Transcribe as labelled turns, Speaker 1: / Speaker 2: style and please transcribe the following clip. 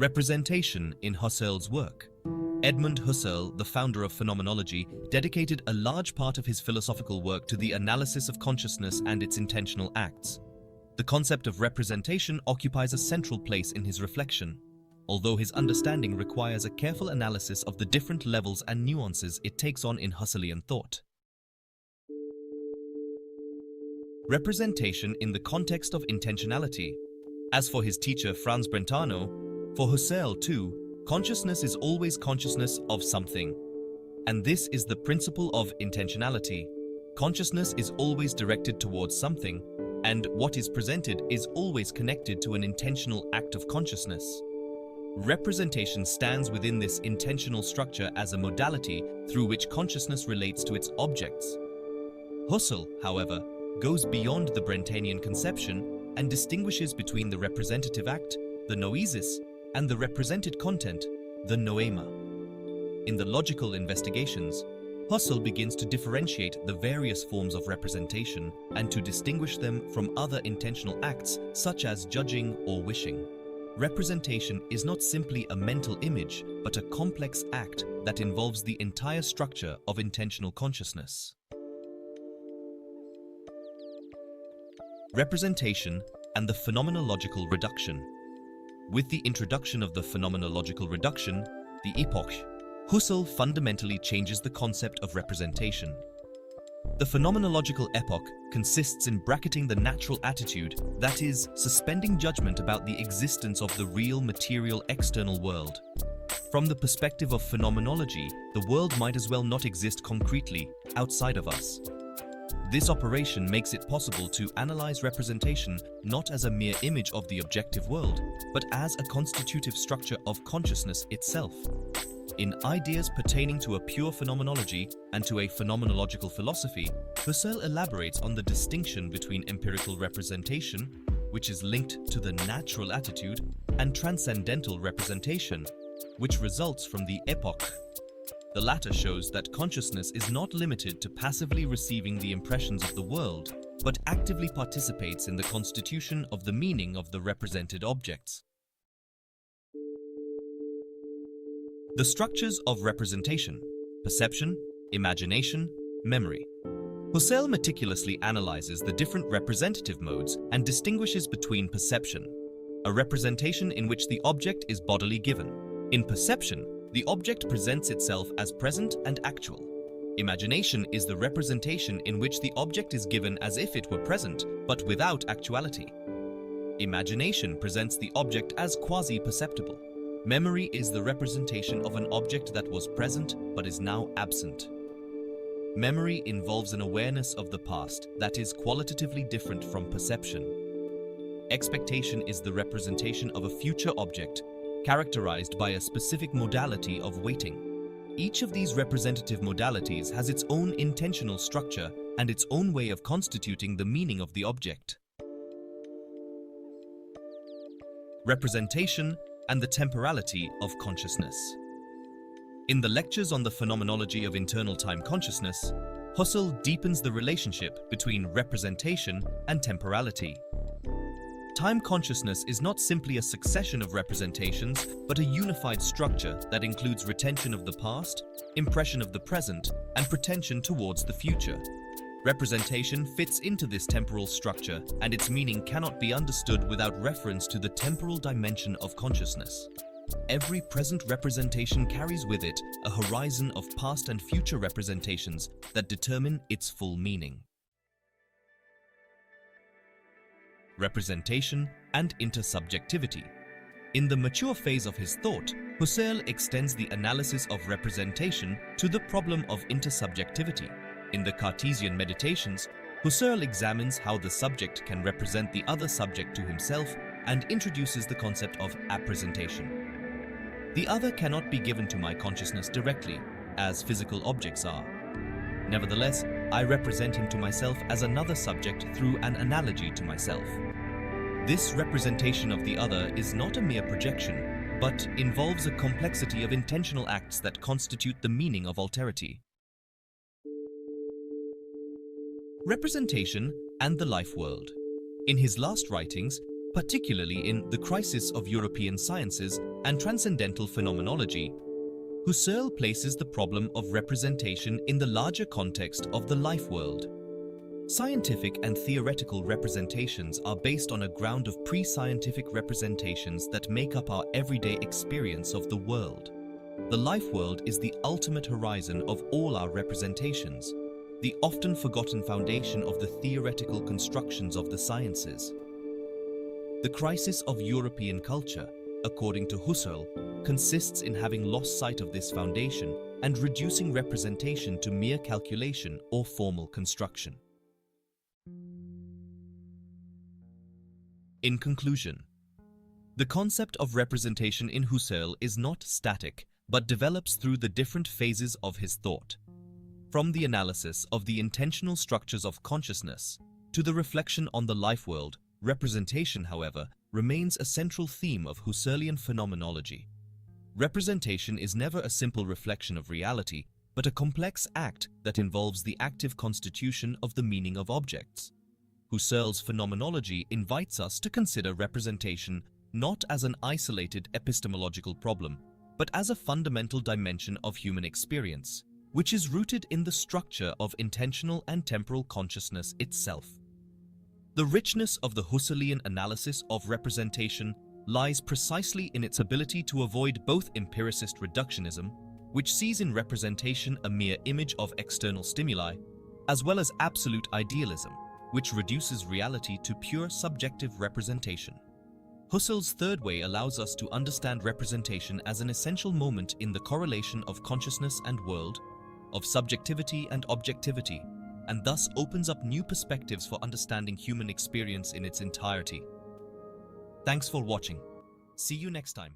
Speaker 1: Representation in Husserl's work. Edmund Husserl, the founder of phenomenology, dedicated a large part of his philosophical work to the analysis of consciousness and its intentional acts. The concept of representation occupies a central place in his reflection, although his understanding requires a careful analysis of the different levels and nuances it takes on in Husserlian thought. Representation in the context of intentionality. As for his teacher Franz Brentano, for Husserl too, consciousness is always consciousness of something. And this is the principle of intentionality. Consciousness is always directed towards something, and what is presented is always connected to an intentional act of consciousness. Representation stands within this intentional structure as a modality through which consciousness relates to its objects. Husserl, however, goes beyond the Brentanian conception and distinguishes between the representative act, the noesis, and the represented content, the noema. In the logical investigations, Husserl begins to differentiate the various forms of representation and to distinguish them from other intentional acts such as judging or wishing. Representation is not simply a mental image, but a complex act that involves the entire structure of intentional consciousness. Representation and the Phenomenological Reduction. With the introduction of the Phenomenological Reduction, the Epoché, Husserl fundamentally changes the concept of representation. The phenomenological epoch consists in bracketing the natural attitude, that is, suspending judgment about the existence of the real material external world. From the perspective of phenomenology, the world might as well not exist concretely, outside of us. This operation makes it possible to analyze representation not as a mere image of the objective world, but as a constitutive structure of consciousness itself. In Ideas Pertaining to a Pure Phenomenology and to a Phenomenological Philosophy, Husserl elaborates on the distinction between empirical representation, which is linked to the natural attitude, and transcendental representation, which results from the epoch. The latter shows that consciousness is not limited to passively receiving the impressions of the world, but actively participates in the constitution of the meaning of the represented objects. The structures of representation: perception, imagination, memory. Husserl meticulously analyzes the different representative modes and distinguishes between perception, a representation in which the object is bodily given. In perception, the object presents itself as present and actual. Imagination is the representation in which the object is given as if it were present, but without actuality. Imagination presents the object as quasi-perceptible. Memory is the representation of an object that was present but is now absent. Memory involves an awareness of the past that is qualitatively different from perception. Expectation is the representation of a future object, characterized by a specific modality of waiting. Each of these representative modalities has its own intentional structure and its own way of constituting the meaning of the object. Representation and the temporality of consciousness. In the lectures on the phenomenology of internal time consciousness, Husserl deepens the relationship between representation and temporality. Time consciousness is not simply a succession of representations, but a unified structure that includes retention of the past, impression of the present, and pretension towards the future. Representation fits into this temporal structure, and its meaning cannot be understood without reference to the temporal dimension of consciousness. Every present representation carries with it a horizon of past and future representations that determine its full meaning. Representation and intersubjectivity. In the mature phase of his thought, Husserl extends the analysis of representation to the problem of intersubjectivity. In the Cartesian Meditations, Husserl examines how the subject can represent the other subject to himself and introduces the concept of appresentation. The other cannot be given to my consciousness directly, as physical objects are. Nevertheless, I represent him to myself as another subject through an analogy to myself. This representation of the other is not a mere projection, but involves a complexity of intentional acts that constitute the meaning of alterity. Representation and the life world. In his last writings, particularly in The Crisis of European Sciences and Transcendental Phenomenology. Husserl places the problem of representation in the larger context of the life world. Scientific and theoretical representations are based on a ground of pre-scientific representations that make up our everyday experience of the world. The life world is the ultimate horizon of all our representations, the often forgotten foundation of the theoretical constructions of the sciences. The crisis of European culture, according to Husserl, consists in having lost sight of this foundation and reducing representation to mere calculation or formal construction. In conclusion, the concept of representation in Husserl is not static, but develops through the different phases of his thought. From the analysis of the intentional structures of consciousness to the reflection on the life world, representation, however, remains a central theme of Husserlian phenomenology. Representation is never a simple reflection of reality, but a complex act that involves the active constitution of the meaning of objects. Husserl's phenomenology invites us to consider representation not as an isolated epistemological problem, but as a fundamental dimension of human experience, which is rooted in the structure of intentional and temporal consciousness itself. The richness of the Husserlian analysis of representation lies precisely in its ability to avoid both empiricist reductionism, which sees in representation a mere image of external stimuli, as well as absolute idealism, which reduces reality to pure subjective representation. Husserl's third way allows us to understand representation as an essential moment in the correlation of consciousness and world, of subjectivity and objectivity, and thus opens up new perspectives for understanding human experience in its entirety. Thanks for watching. See you next time.